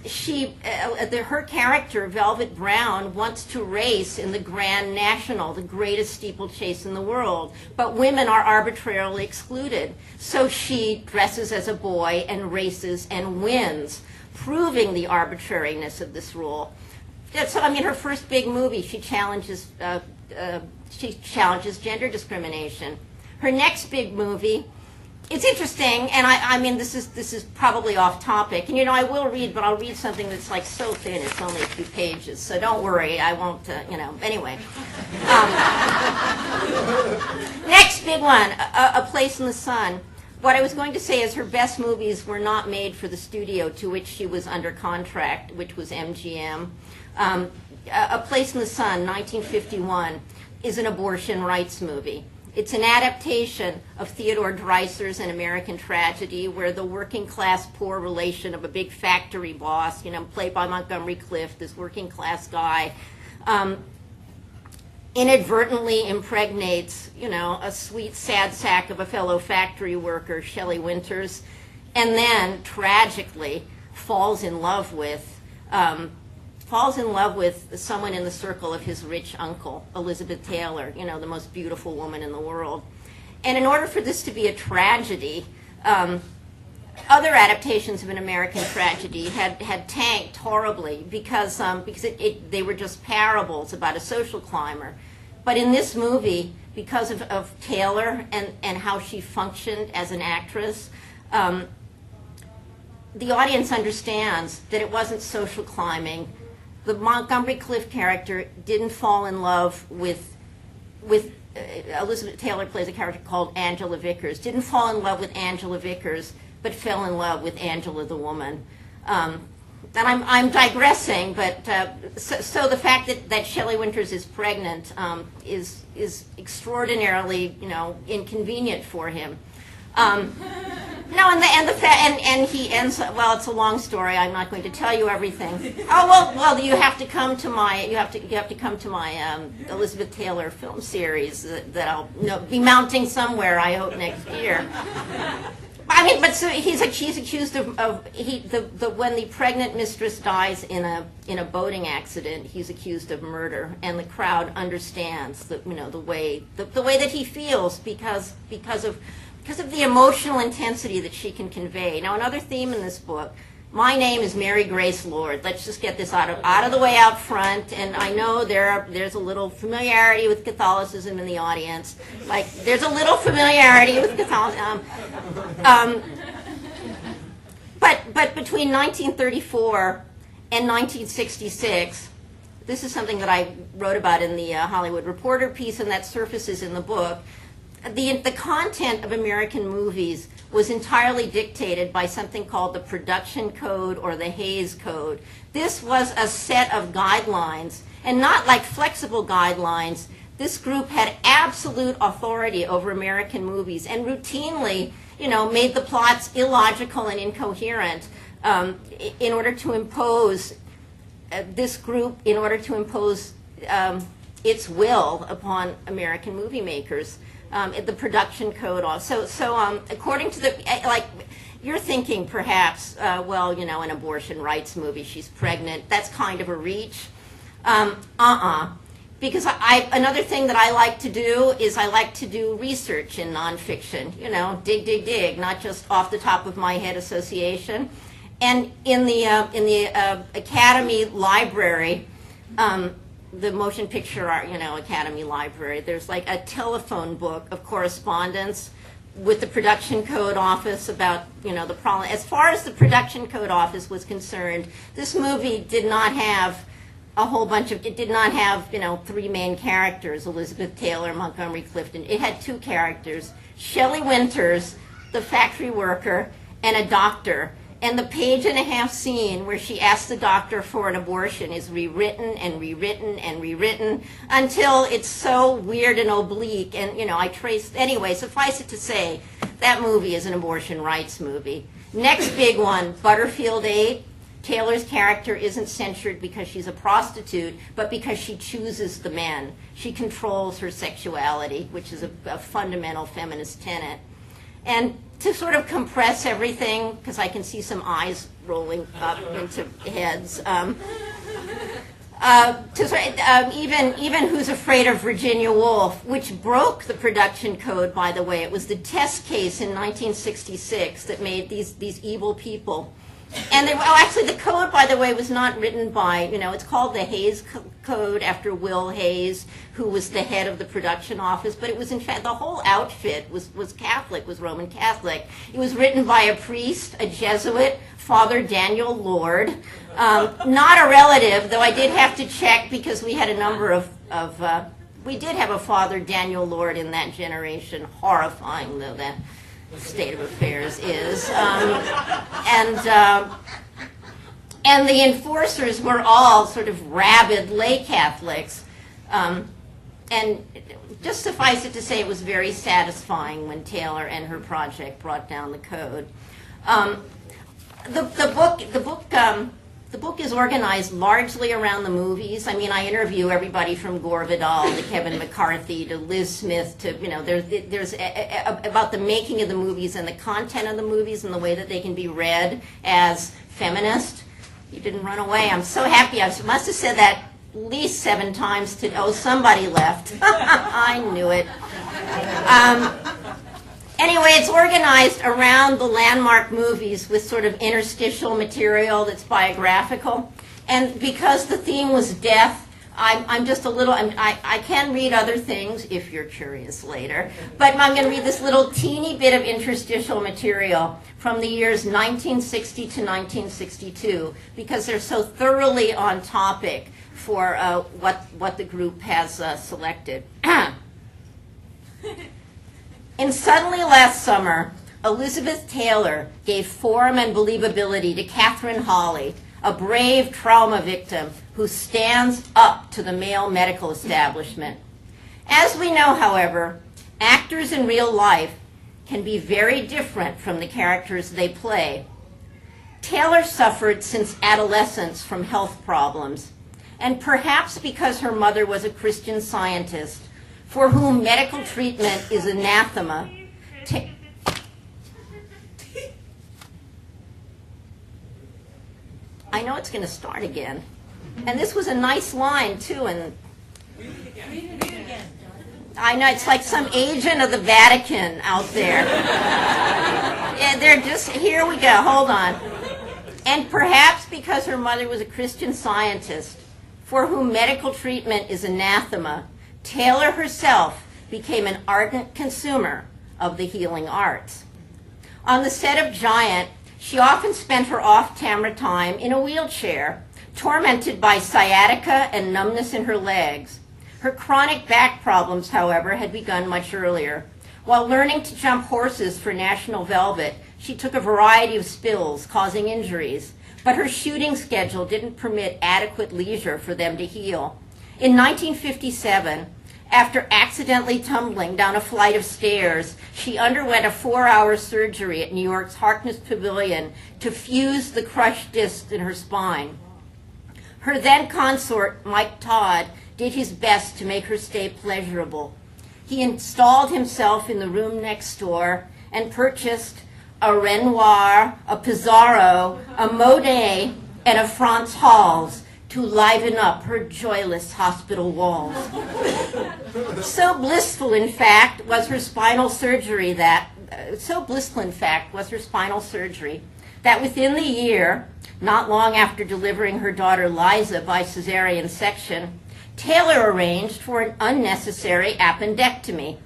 Her character, Velvet Brown, wants to race in the Grand National, the greatest steeplechase in the world, but women are arbitrarily excluded. So she dresses as a boy and races and wins, proving the arbitrariness of this rule. So, I mean, her first big movie, she challenges gender discrimination. Her next big movie, it's interesting, and I mean, this is probably off topic. And I will read, but I'll read something that's like so thin, it's only a few pages. So don't worry, I won't, anyway. Next big one, A Place in the Sun. What I was going to say is her best movies were not made for the studio to which she was under contract, which was MGM. A Place in the Sun, 1951, is an abortion rights movie. It's an adaptation of Theodore Dreiser's An American Tragedy, where the working class poor relation of a big factory boss, played by Montgomery Clift, this working class guy, inadvertently impregnates, a sweet sad sack of a fellow factory worker, Shelley Winters, and then tragically falls in love with someone in the circle of his rich uncle, Elizabeth Taylor, the most beautiful woman in the world. And in order for this to be a tragedy, other adaptations of An American Tragedy had tanked horribly because they were just parables about a social climber. But in this movie, because of Taylor and how she functioned as an actress, the audience understands that it wasn't social climbing. The Montgomery Clift character didn't fall in love with Elizabeth Taylor plays a character called Angela Vickers, didn't fall in love with Angela Vickers, but fell in love with Angela the woman. And I'm digressing, but so the fact that Shelley Winters is pregnant is extraordinarily inconvenient for him. No, and he ends. Well, it's a long story. I'm not going to tell you everything. Oh well, you have to come to my Elizabeth Taylor film series that I'll be mounting somewhere. I hope next year. I mean, but so he's accused of when the pregnant mistress dies in a boating accident, he's accused of murder, and the crowd understands the way that he feels because of the emotional intensity that she can convey. Now, another theme in this book, my name is Mary Grace Lord. Let's just get this out of the way out front. And I know there's a little familiarity with Catholicism in the audience. Like, there's a little familiarity with Catholicism. But between 1934 and 1966, this is something that I wrote about in the Hollywood Reporter piece, and that surfaces in the book. The content of American movies was entirely dictated by something called the Production Code or the Hays Code. This was a set of guidelines And not like flexible guidelines. This group had absolute authority over American movies and routinely, made the plots illogical and incoherent in order to impose its will upon American movie makers. The production code also. So according to you're thinking perhaps, an abortion rights movie, she's pregnant. That's kind of a reach. Because another thing that I like to do is I like to do research in nonfiction. Dig, not just off the top of my head association. And in the Academy Library, the Motion Picture Art, Academy Library, there's like a telephone book of correspondence with the Production Code Office about, the problem. As far as the Production Code Office was concerned, this movie did not have it did not have, three main characters, Elizabeth Taylor, Montgomery Clifton. It had two characters, Shelley Winters, the factory worker, and a doctor. And the page-and-a-half scene where she asks the doctor for an abortion is rewritten and rewritten and rewritten until it's so weird and oblique. And, anyway, suffice it to say, that movie is an abortion rights movie. Next big one, Butterfield 8. Taylor's character isn't censured because she's a prostitute, but because she chooses the men. She controls her sexuality, which is a fundamental feminist tenet. And to sort of compress everything, because I can see some eyes rolling up into heads, even Who's Afraid of Virginia Woolf, which broke the production code, by the way. It was the test case in 1966 that made these evil people. And actually the code, by the way, was not written by, it's called the Hayes Code after Will Hayes, who was the head of the production office, but it was in fact, the whole outfit was Catholic, was Roman Catholic. It was written by a priest, a Jesuit, Father Daniel Lord, not a relative, though I did have to check because we had a number we did have a Father Daniel Lord in that generation, horrifying though that state of affairs is. And the enforcers were all sort of rabid lay Catholics. And just suffice it to say, it was very satisfying when Taylor and her project brought down the code. The book is organized largely around the movies. I mean, I interview everybody from Gore Vidal to Kevin McCarthy to Liz Smith to, there's about the making of the movies and the content of the movies and the way that they can be read as feminist. You didn't run away. I'm so happy. I must have said that at least 7 times to, somebody left. I knew it. Anyway, it's organized around the landmark movies with sort of interstitial material that's biographical. And because the theme was death, I'm just a little, I can read other things if you're curious later, but I'm going to read this little teeny bit of interstitial material from the years 1960 to 1962 because they're so thoroughly on topic for what the group has selected. In Suddenly Last Summer, Elizabeth Taylor gave form and believability to Catherine Hawley, a brave trauma victim who stands up to the male medical establishment. As we know, however, actors in real life can be very different from the characters they play. Taylor suffered since adolescence from health problems, and perhaps because her mother was a Christian Scientist, for whom medical treatment is anathema. I know it's going to start again. And this was a nice line, too. And read it again. I know, it's like some agent of the Vatican out there. Yeah, they're just, here we go, hold on. And perhaps because her mother was a Christian Scientist, for whom medical treatment is anathema, Taylor herself became an ardent consumer of the healing arts. On the set of Giant, she often spent her off-camera time in a wheelchair, tormented by sciatica and numbness in her legs. Her chronic back problems, however, had begun much earlier. While learning to jump horses for National Velvet, she took a variety of spills, causing injuries, but her shooting schedule didn't permit adequate leisure for them to heal. In 1957, after accidentally tumbling down a flight of stairs, she underwent a 4-hour surgery at New York's Harkness Pavilion to fuse the crushed disc in her spine. Her then consort, Mike Todd, did his best to make her stay pleasurable. He installed himself in the room next door and purchased a Renoir, a Pissarro, a Monet, and a Franz Hals to liven up her joyless hospital walls. So blissful, in fact, was her spinal surgery that within the year, not long after delivering her daughter Liza by cesarean section, Taylor arranged for an unnecessary appendectomy.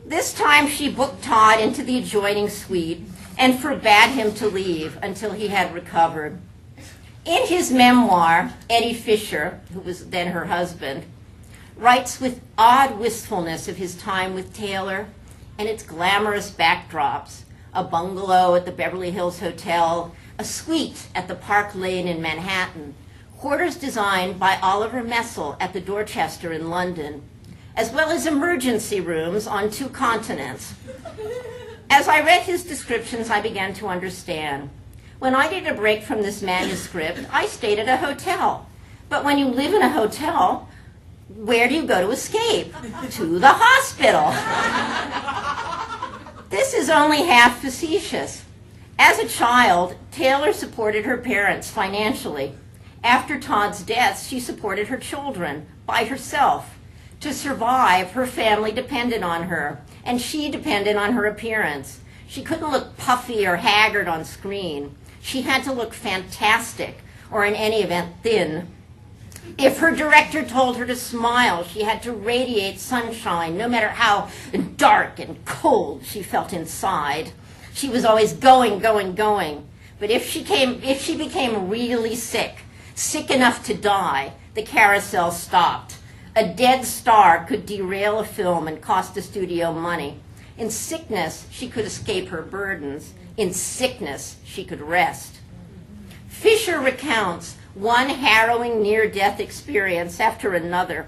This time she booked Todd into the adjoining suite and forbade him to leave until he had recovered. In his memoir, Eddie Fisher, who was then her husband, writes with odd wistfulness of his time with Taylor and its glamorous backdrops: a bungalow at the Beverly Hills Hotel, a suite at the Park Lane in Manhattan, quarters designed by Oliver Messel at the Dorchester in London, as well as emergency rooms on 2 continents. As I read his descriptions, I began to understand. When I needed a break from this manuscript, I stayed at a hotel. But when you live in a hotel, where do you go to escape? To the hospital. This is only half facetious. As a child, Taylor supported her parents financially. After Todd's death, she supported her children by herself. To survive, her family depended on her, and she depended on her appearance. She couldn't look puffy or haggard on screen. She had to look fantastic, or in any event, thin. If her director told her to smile, she had to radiate sunshine, no matter how dark and cold she felt inside. She was always going, going, going. But if she became really sick enough to die, the carousel stopped. A dead star could derail a film and cost the studio money. In sickness, she could escape her burdens. In sickness, she could rest. Fisher recounts one harrowing near-death experience after another.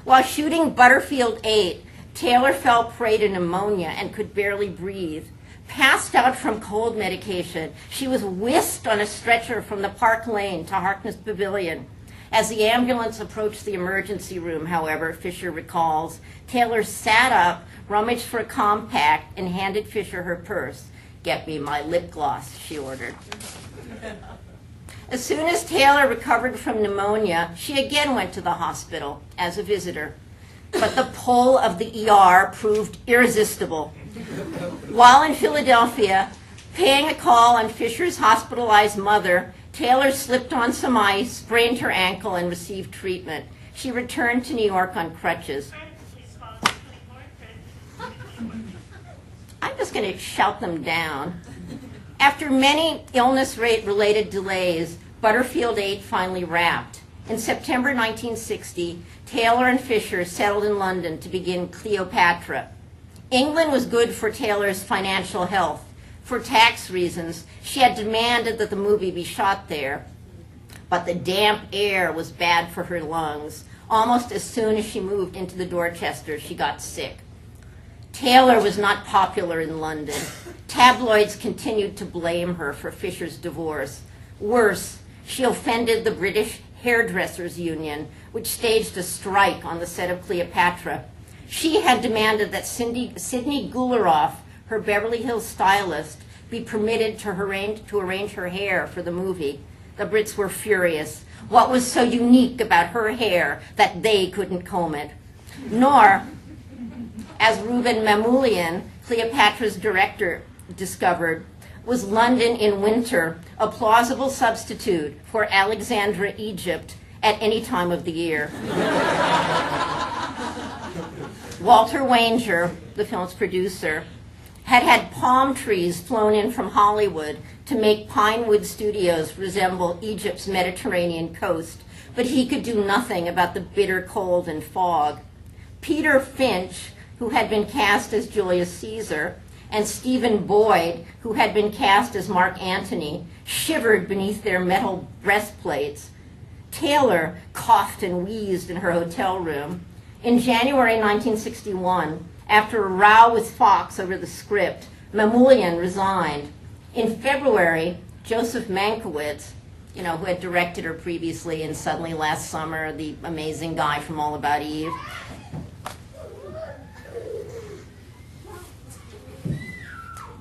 While shooting Butterfield 8, Taylor fell prey to pneumonia and could barely breathe. Passed out from cold medication, she was whisked on a stretcher from the Park Lane to Harkness Pavilion. As the ambulance approached the emergency room, however, Fisher recalls, Taylor sat up, rummaged for a compact, and handed Fisher her purse. "Get me my lip gloss," she ordered. As soon as Taylor recovered from pneumonia, she again went to the hospital as a visitor. But the pull of the ER proved irresistible. While in Philadelphia, paying a call on Fisher's hospitalized mother, Taylor slipped on some ice, sprained her ankle, and received treatment. She returned to New York on crutches. I'm just going to shout them down. After many illness-related delays, Butterfield 8 finally wrapped. In September 1960, Taylor and Fisher settled in London to begin Cleopatra. England was good for Taylor's financial health. For tax reasons, she had demanded that the movie be shot there. But the damp air was bad for her lungs. Almost as soon as she moved into the Dorchester, she got sick. Taylor was not popular in London. Tabloids continued to blame her for Fisher's divorce. Worse, she offended the British Hairdressers Union, which staged a strike on the set of Cleopatra. She had demanded that Sidney Guleroff, her Beverly Hills stylist, be permitted to arrange her hair for the movie. The Brits were furious. What was so unique about her hair that they couldn't comb it? Nor, as Ruben Mamoulian, Cleopatra's director, discovered, was London in winter a plausible substitute for Alexandria, Egypt at any time of the year. Walter Wanger, the film's producer, had palm trees flown in from Hollywood to make Pinewood Studios resemble Egypt's Mediterranean coast, but he could do nothing about the bitter cold and fog. Peter Finch, who had been cast as Julius Caesar, and Stephen Boyd, who had been cast as Mark Antony, shivered beneath their metal breastplates. Taylor coughed and wheezed in her hotel room. In January 1961, after a row with Fox over the script, Mamoulian resigned. In February, Joseph Mankiewicz, who had directed her previously in Suddenly Last Summer, the amazing guy from All About Eve,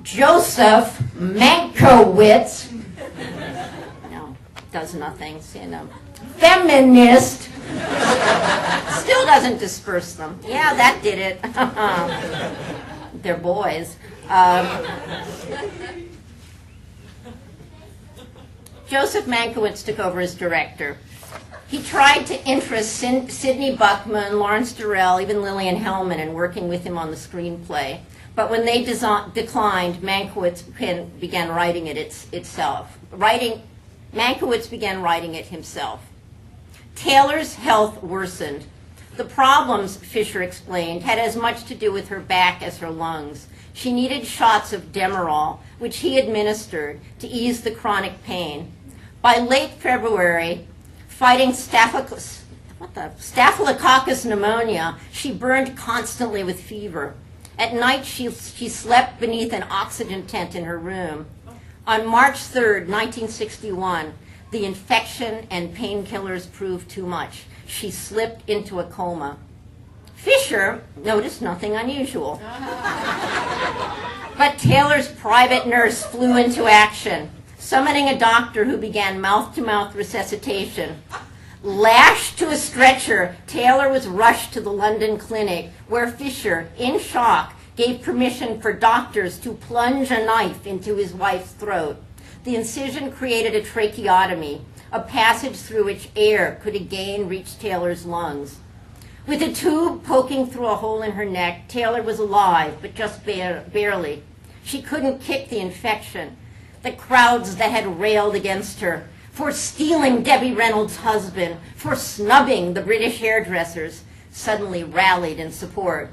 Joseph Mankiewicz, does nothing, feminist, still doesn't disperse them. Yeah, that did it. They're boys. Joseph Mankiewicz took over as director. He tried to interest Sidney Buckman, Lawrence Durrell, even Lillian Hellman in working with him on the screenplay. But when they declined, Mankiewicz began writing it itself. Mankiewicz began writing it himself. Taylor's health worsened. The problems, Fisher explained, had as much to do with her back as her lungs. She needed shots of Demerol, which he administered to ease the chronic pain. By late February, fighting Staphylococcus pneumonia, she burned constantly with fever. At night, she slept beneath an oxygen tent in her room. On March 3rd, 1961, the infection and painkillers proved too much. She slipped into a coma. Fisher noticed nothing unusual. But Taylor's private nurse flew into action, summoning a doctor who began mouth-to-mouth resuscitation. Lashed to a stretcher, Taylor was rushed to the London clinic, where Fisher, in shock, gave permission for doctors to plunge a knife into his wife's throat. The incision created a tracheotomy, a passage through which air could again reach Taylor's lungs. With a tube poking through a hole in her neck, Taylor was alive, but just barely. She couldn't kick the infection. The crowds that had railed against her for stealing Debbie Reynolds' husband, for snubbing the British hairdressers, suddenly rallied in support.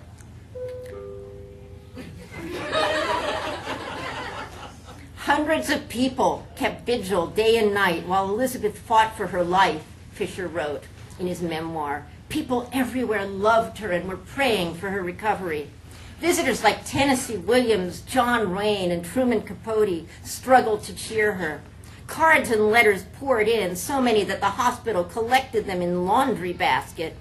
Hundreds of people kept vigil day and night while Elizabeth fought for her life, Fisher wrote in his memoir. People everywhere loved her and were praying for her recovery. Visitors like Tennessee Williams, John Wayne, and Truman Capote struggled to cheer her. Cards and letters poured in, so many that the hospital collected them in laundry baskets.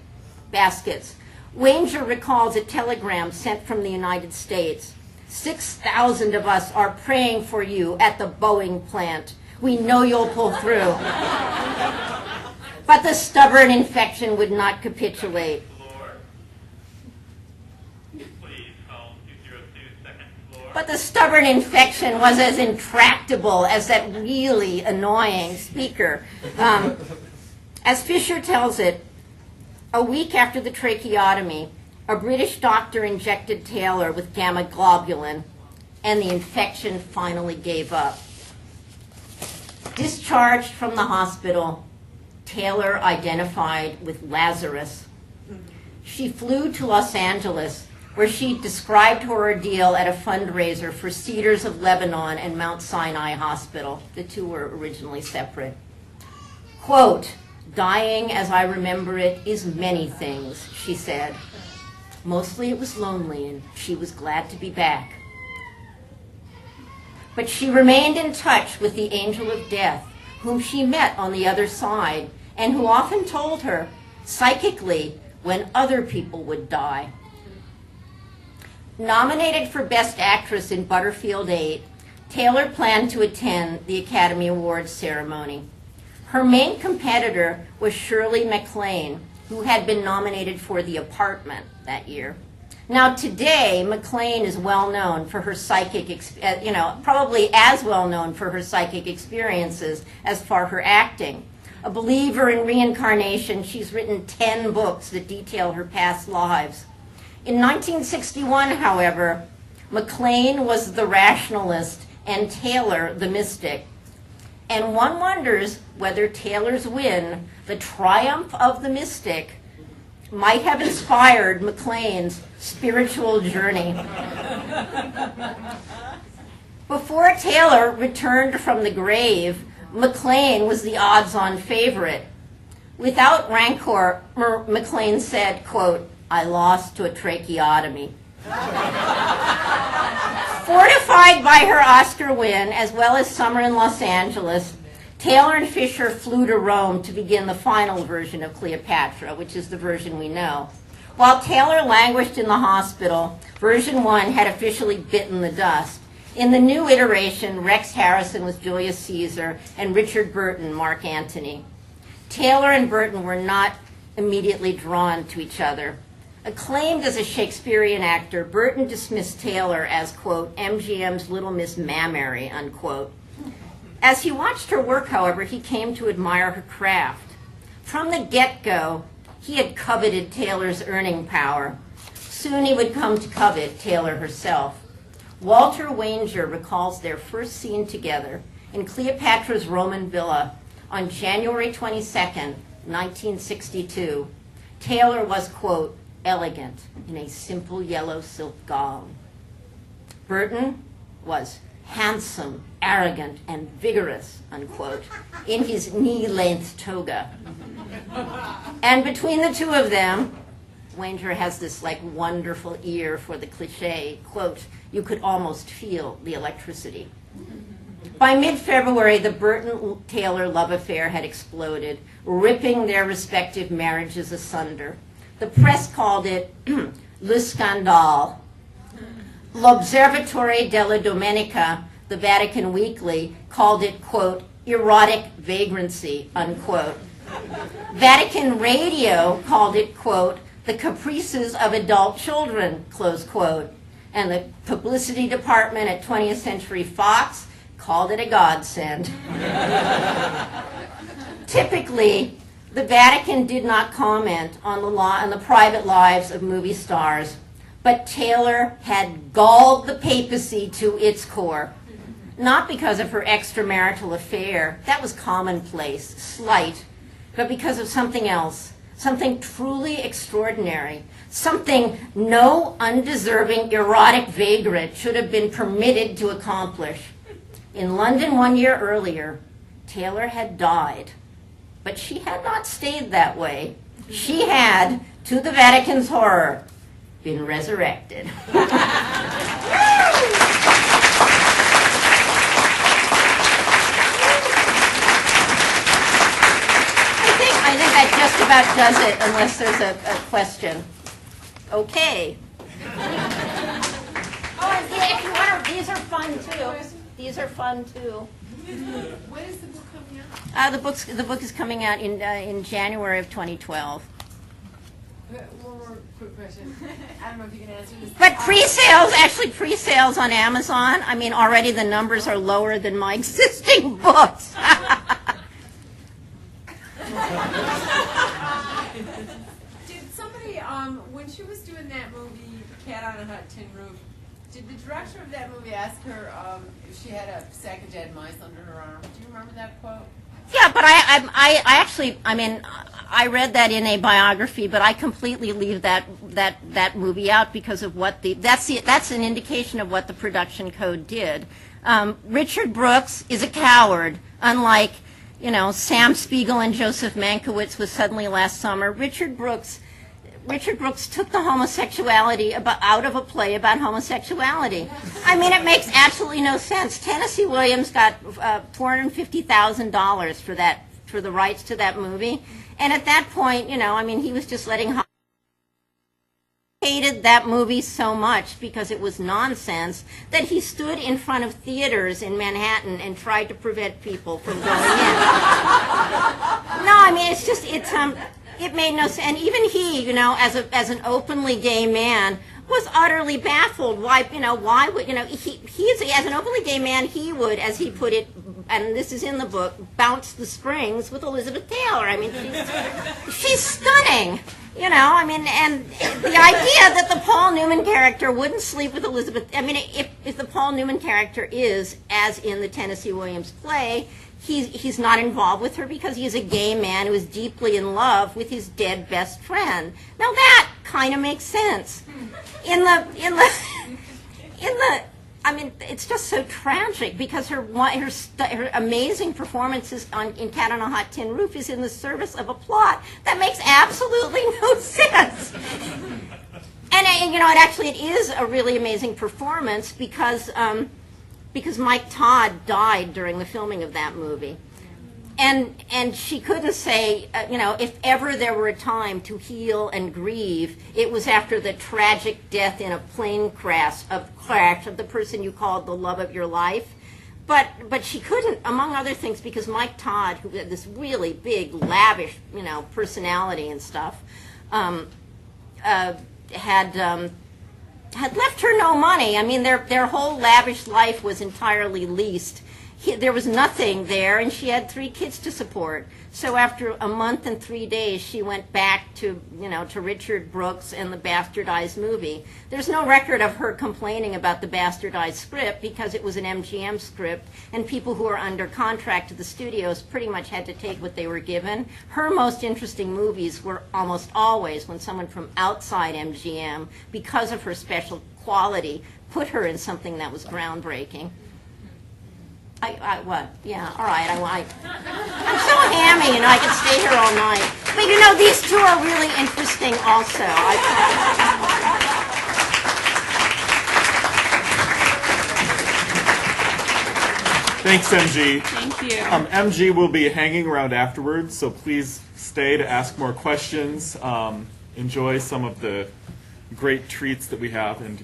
Wanger recalls a telegram sent from the United States. 6,000 of us are praying for you at the Boeing plant. We know you'll pull through. But the stubborn infection would not capitulate. But the stubborn infection was as intractable as that really annoying speaker. As Fisher tells it, a week after the tracheotomy, a British doctor injected Taylor with gamma globulin, and the infection finally gave up. Discharged from the hospital, Taylor identified with Lazarus. She flew to Los Angeles, where she described her ordeal at a fundraiser for Cedars of Lebanon and Mount Sinai Hospital. The two were originally separate. Quote, "Dying as I remember it is many things," she said. Mostly it was lonely, and she was glad to be back. But she remained in touch with the angel of death, whom she met on the other side, and who often told her, psychically, when other people would die. Nominated for Best Actress in Butterfield 8, Taylor planned to attend the Academy Awards ceremony. Her main competitor was Shirley MacLaine, who had been nominated for The Apartment that year. Now today, MacLaine is well known for her psychic, probably as well known for her psychic experiences as for her acting. A believer in reincarnation, she's written 10 books that detail her past lives. In 1961, however, MacLaine was the rationalist and Taylor the mystic. And one wonders whether Taylor's win, the triumph of the mystic, might have inspired MacLaine's spiritual journey. Before Taylor returned from the grave, MacLaine was the odds-on favorite. Without rancor, MacLaine said, quote, "I lost to a tracheotomy." Fortified by her Oscar win, as well as summer in Los Angeles, Taylor and Fisher flew to Rome to begin the final version of Cleopatra, which is the version we know. While Taylor languished in the hospital, version 1 had officially bitten the dust. In the new iteration, Rex Harrison was Julius Caesar and Richard Burton Mark Antony. Taylor and Burton were not immediately drawn to each other. Acclaimed as a Shakespearean actor, Burton dismissed Taylor as, quote, "MGM's Little Miss Mammary," unquote. As he watched her work, however, he came to admire her craft. From the get-go, he had coveted Taylor's earning power. Soon he would come to covet Taylor herself. Walter Wanger recalls their first scene together in Cleopatra's Roman villa on January 22nd, 1962. Taylor was, quote, "elegant in a simple yellow silk gown." Burton was handsome, arrogant, and vigorous, unquote, in his knee-length toga. And between the two of them, Wanger has this like wonderful ear for the cliche, quote, "You could almost feel the electricity." By mid-February, the Burton-Taylor love affair had exploded, ripping their respective marriages asunder. The press called it le scandale. L'Osservatore della Domenica, the Vatican Weekly, called it, quote, "erotic vagrancy," unquote. Vatican Radio called it, quote, "the caprices of adult children," close quote. And the publicity department at 20th Century Fox called it a godsend. Typically, the Vatican did not comment on the private lives of movie stars, but Taylor had galled the papacy to its core. Not because of her extramarital affair, that was commonplace, slight, but because of something else, something truly extraordinary, something no undeserving erotic vagrant should have been permitted to accomplish. In London 1 year earlier, Taylor had died, but she had not stayed that way. She had, to the Vatican's horror, been resurrected. I think that just about does it, unless there's a question. Okay. Oh, and if you want to, these are fun too. These are fun too. When is the book coming out? The book is coming out in January of 2012. One more quick question. I don't know if you can answer this. But pre-sales on Amazon, I mean, already the numbers are lower than my existing books. Did somebody, when she was doing that movie, Cat on a Hot Tin Roof, did the director of that movie ask her if she had a sack of dead mice under her arm? Do you remember that quote? Yeah, but I actually, I mean, I read that in a biography, but I completely leave that movie out because of what that's an indication of what the production code did. Richard Brooks is a coward, unlike, you know, Sam Spiegel and Joseph Mankiewicz was Suddenly Last Summer. Richard Brooks took the homosexuality out of a play about homosexuality. I mean, it makes absolutely no sense. Tennessee Williams got $450,000 for the rights to that movie, and at that point, you know, I mean, he was just letting. Hated that movie so much because it was nonsense that he stood in front of theaters in Manhattan and tried to prevent people from going in. No, I mean, it's just it made no sense. And even he, you know, as an openly gay man, was utterly baffled. Why would, you know, he's as an openly gay man, he would, as he put it, and this is in the book, bounce the springs with Elizabeth Taylor. I mean, she's stunning. You know, I mean, and the idea that the Paul Newman character wouldn't sleep with Elizabeth, I mean, if the Paul Newman character is, as in the Tennessee Williams play, he's not involved with her because he's a gay man who is deeply in love with his dead best friend. Now that kind of makes sense. I I mean, it's just so tragic because her amazing performances in Cat on a Hot Tin Roof is in the service of a plot that makes absolutely no sense. And you know, it is a really amazing performance because Mike Todd died during the filming of that movie. And she couldn't say, you know, if ever there were a time to heal and grieve, it was after the tragic death in a plane crash of the person you called the love of your life. But she couldn't, among other things, because Mike Todd, who had this really big, lavish, you know, personality and stuff, had left her no money. I mean, their whole lavish life was entirely leased. There was nothing there, and she had 3 kids to support. So after a month and 3 days, she went back to, you know, to Richard Brooks and the bastardized movie. There's no record of her complaining about the bastardized script because it was an MGM script, and people who are under contract to the studios pretty much had to take what they were given. Her most interesting movies were almost always when someone from outside MGM, because of her special quality, put her in something that was groundbreaking. What? Yeah, all right. I'm so hammy, you know, I could stay here all night. But, you know, these two are really interesting also. Thanks, MG. Thank you. MG will be hanging around afterwards, so please stay to ask more questions. Enjoy some of the great treats that we have. And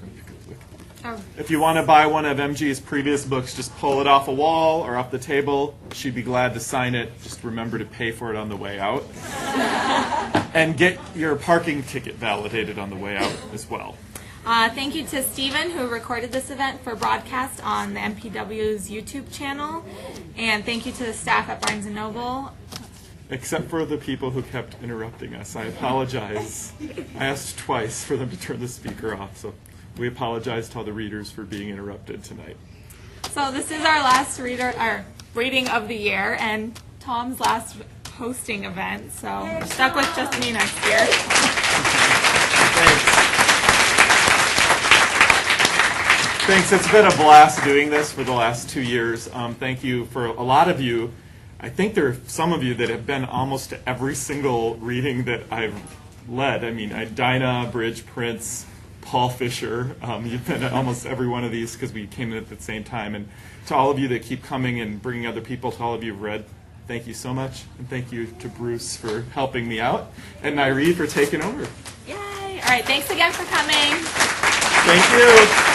if you want to buy one of MG's previous books, just pull it off a wall or off the table. She'd be glad to sign it. Just remember to pay for it on the way out. And get your parking ticket validated on the way out as well. Thank you to Stephen, who recorded this event for broadcast on the MPW's YouTube channel. And thank you to the staff at Barnes & Noble. Except for the people who kept interrupting us. I apologize. I asked twice for them to turn the speaker off, so we apologize to all the readers for being interrupted tonight. So this is our last reading of the year and Tom's last hosting event. So we're stuck with just me next year. Thanks. It's been a blast doing this for the last 2 years. Thank you for a lot of you. I think there are some of you that have been almost to every single reading that I've led. I mean, Dinah, Bridge, Prince, Paul Fisher. You've been at almost every one of these because we came in at the same time. And to all of you that keep coming and bringing other people, to all of you who've read, thank you so much. And thank you to Bruce for helping me out and Nairi for taking over. Yay! All right, thanks again for coming. Thank you.